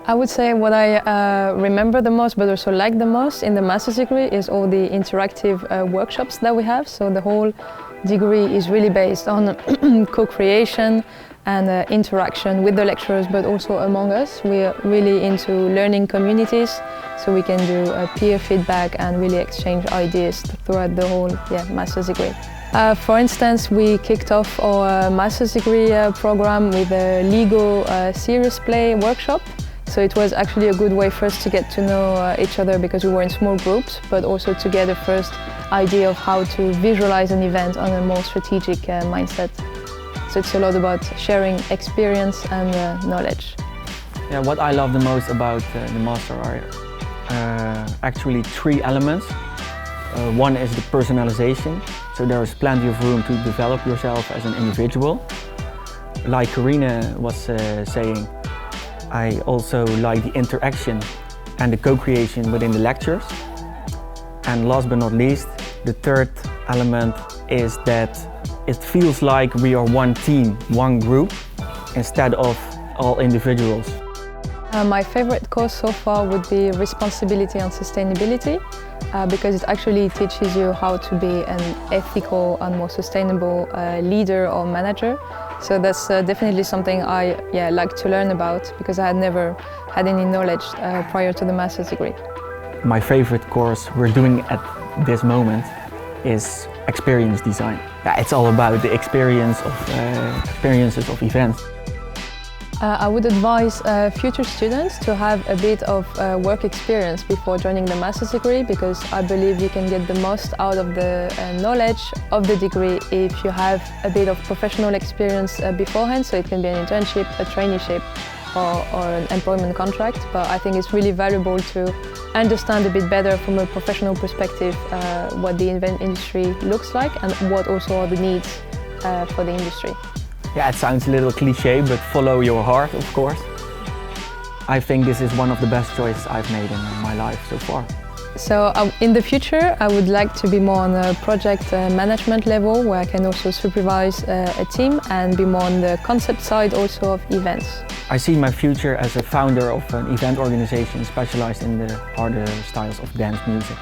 I would say what I remember the most, but also like the most in the master's degree is all the interactive workshops that we have. So the whole degree is really based on co-creation and interaction with the lecturers, but also among us. We're really into learning communities, so we can do peer feedback and really exchange ideas throughout the whole master's degree. For instance, we kicked off our master's degree program with a Lego serious play workshop. So it was actually a good way for us to get to know each other because we were in small groups, but also to get a first idea of how to visualize an event on a more strategic mindset. So it's a lot about sharing experience and knowledge. Yeah, what I love the most about the master are actually three elements. One is the personalization, so there is plenty of room to develop yourself as an individual. Like Karine was saying, I also like the interaction and the co-creation within the lectures. And last but not least, the third element is that it feels like we are one team, one group, instead of all individuals. My favorite course so far would be responsibility and sustainability because it actually teaches you how to be an ethical and more sustainable leader or manager. So that's definitely something I like to learn about because I had never had any knowledge prior to the master's degree. My favorite course we're doing at this moment is experience design. Yeah, it's all about the experiences of events. I would advise future students to have a bit of work experience before joining the master's degree because I believe you can get the most out of the knowledge of the degree if you have a bit of professional experience beforehand, so it can be an internship, a traineeship or an employment contract, but I think it's really valuable to understand a bit better from a professional perspective what the event industry looks like and what also are the needs for the industry. Yeah, it sounds a little cliché, but follow your heart, of course. I think this is one of the best choices I've made in my life so far. So in the future, I would like to be more on a project management level where I can also supervise a team and be more on the concept side also of events. I see my future as a founder of an event organization specialized in the harder styles of dance music.